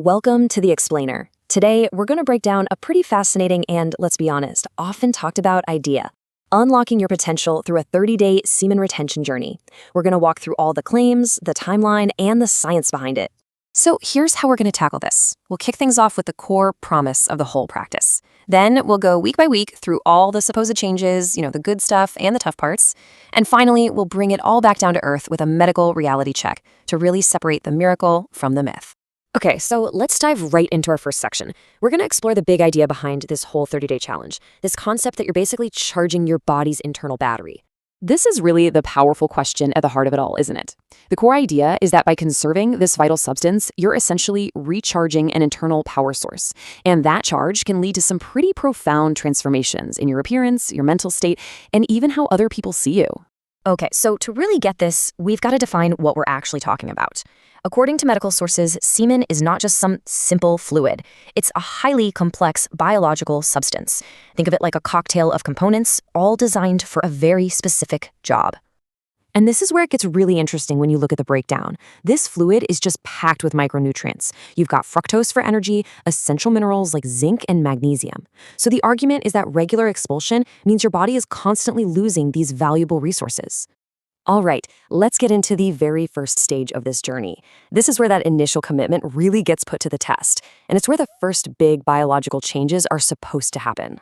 Welcome to The Explainer. Today, we're going to break down a pretty fascinating and, let's be honest, often talked about idea: unlocking your potential through a 30-day semen retention journey. We're going to walk through all the claims, the timeline, and the science behind it. So here's how we're going to tackle this. We'll kick things off with the core promise of the whole practice. Then we'll go week by week through all the supposed changes, the good stuff and the tough parts. And finally, we'll bring it all back down to earth with a medical reality check to really separate the miracle from the myth. Okay, so let's dive right into our first section. We're going to explore the big idea behind this whole 30-day challenge, this concept that you're basically charging your body's internal battery. This is really the powerful question at the heart of it all, isn't it? The core idea is that by conserving this vital substance, you're essentially recharging an internal power source. And that charge can lead to some pretty profound transformations in your appearance, your mental state, and even how other people see you. Okay, so to really get this, we've got to define what we're actually talking about. According to medical sources, semen is not just some simple fluid. It's a highly complex biological substance. Think of it like a cocktail of components, all designed for a very specific job. And this is where it gets really interesting when you look at the breakdown. This fluid is just packed with micronutrients. You've got fructose for energy, essential minerals like zinc and magnesium. So the argument is that regular expulsion means your body is constantly losing these valuable resources. All right, let's get into the very first stage of this journey. This is where that initial commitment really gets put to the test, and it's where the first big biological changes are supposed to happen.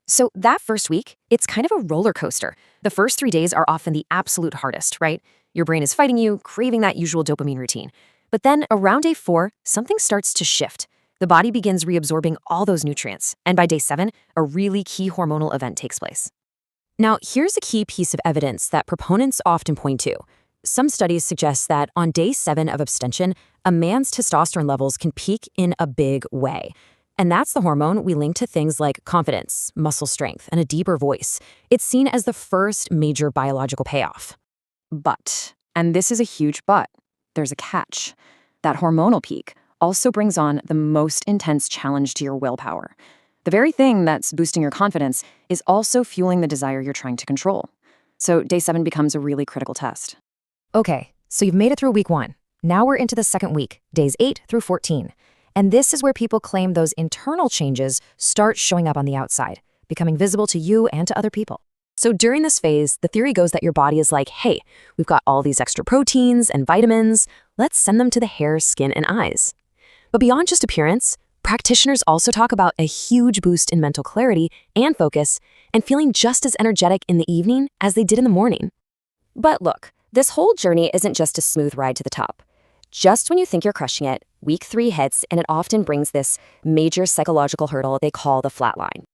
So that first week, it's kind of a roller coaster. The first 3 days are often the absolute hardest, right? Your brain is fighting you, craving that usual dopamine routine. But then around day 4, something starts to shift. The body begins reabsorbing all those nutrients, and by day 7, a really key hormonal event takes place. Now, here's a key piece of evidence that proponents often point to. Some studies suggest that on day 7 of abstention, a man's testosterone levels can peak in a big way. And that's the hormone we link to things like confidence, muscle strength, and a deeper voice. It's seen as the first major biological payoff. But, and this is a huge but, there's a catch. That hormonal peak also brings on the most intense challenge to your willpower. The very thing that's boosting your confidence is also fueling the desire you're trying to control. So day 7 becomes a really critical test. Okay, so you've made it through week 1. Now we're into the second week, days 8 through 14. And this is where people claim those internal changes start showing up on the outside, becoming visible to you and to other people. So during this phase, the theory goes that your body is like, hey, we've got all these extra proteins and vitamins, let's send them to the hair, skin, and eyes. But beyond just appearance, practitioners also talk about a huge boost in mental clarity and focus, and feeling just as energetic in the evening as they did in the morning. But look, this whole journey isn't just a smooth ride to the top. Just when you think you're crushing it, week 3 hits, and it often brings this major psychological hurdle they call the flatline.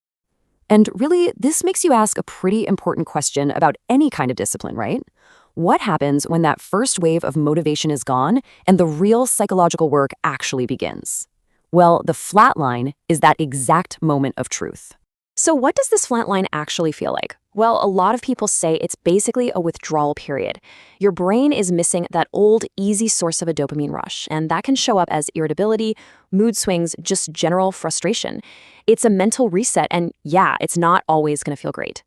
And really, this makes you ask a pretty important question about any kind of discipline, right? What happens when that first wave of motivation is gone and the real psychological work actually begins? Well, the flatline is that exact moment of truth. So what does this flatline actually feel like? Well, a lot of people say it's basically a withdrawal period. Your brain is missing that old, easy source of a dopamine rush, and that can show up as irritability, mood swings, just general frustration. It's a mental reset, and yeah, it's not always going to feel great.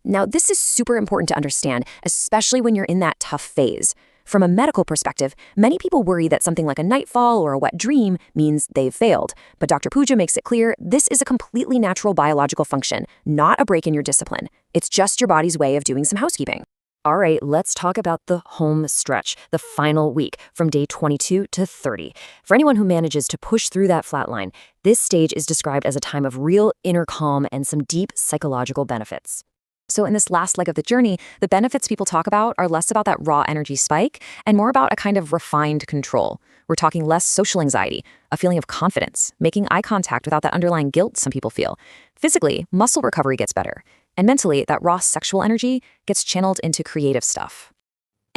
Now, this is super important to understand, especially when you're in that tough phase. From a medical perspective, many people worry that something like a nightfall or a wet dream means they've failed. But Dr. Pooja makes it clear this is a completely natural biological function, not a break in your discipline. It's just your body's way of doing some housekeeping. All right, let's talk about the home stretch, the final week, from day 22 to 30. For anyone who manages to push through that flatline, this stage is described as a time of real inner calm and some deep psychological benefits. So in this last leg of the journey, the benefits people talk about are less about that raw energy spike and more about a kind of refined control. We're talking less social anxiety, a feeling of confidence, making eye contact without that underlying guilt some people feel. Physically, muscle recovery gets better. And mentally, that raw sexual energy gets channeled into creative stuff.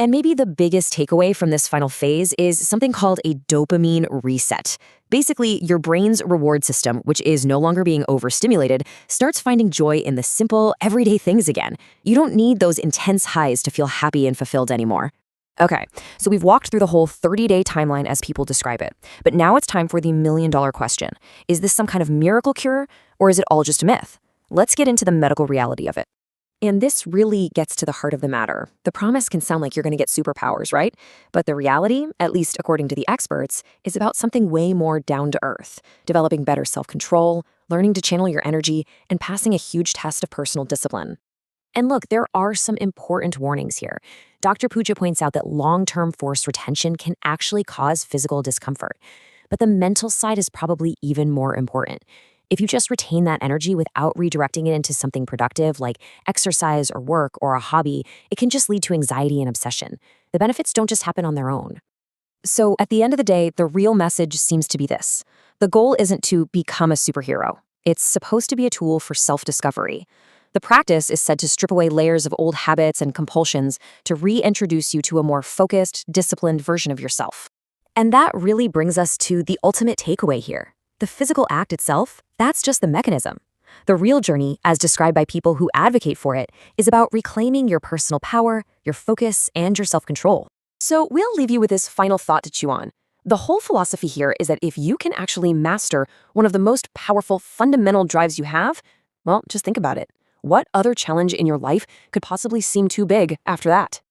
And maybe the biggest takeaway from this final phase is something called a dopamine reset. Basically, your brain's reward system, which is no longer being overstimulated, starts finding joy in the simple, everyday things again. You don't need those intense highs to feel happy and fulfilled anymore. Okay, so we've walked through the whole 30-day timeline as people describe it. But now it's time for the million-dollar question. Is this some kind of miracle cure, or is it all just a myth? Let's get into the medical reality of it. And this really gets to the heart of the matter. The promise can sound like you're going to get superpowers, right? But the reality, at least according to the experts, is about something way more down to earth, developing better self-control, learning to channel your energy, and passing a huge test of personal discipline. And look, there are some important warnings here. Dr. Puja points out that long-term forced retention can actually cause physical discomfort. But the mental side is probably even more important. If you just retain that energy without redirecting it into something productive like exercise or work or a hobby, it can just lead to anxiety and obsession. The benefits don't just happen on their own. So at the end of the day, the real message seems to be this. The goal isn't to become a superhero. It's supposed to be a tool for self-discovery. The practice is said to strip away layers of old habits and compulsions to reintroduce you to a more focused, disciplined version of yourself. And that really brings us to the ultimate takeaway here. The physical act itself, that's just the mechanism. The real journey, as described by people who advocate for it, is about reclaiming your personal power, your focus, and your self-control. So we'll leave you with this final thought to chew on. The whole philosophy here is that if you can actually master one of the most powerful fundamental drives you have, well, just think about it. What other challenge in your life could possibly seem too big after that?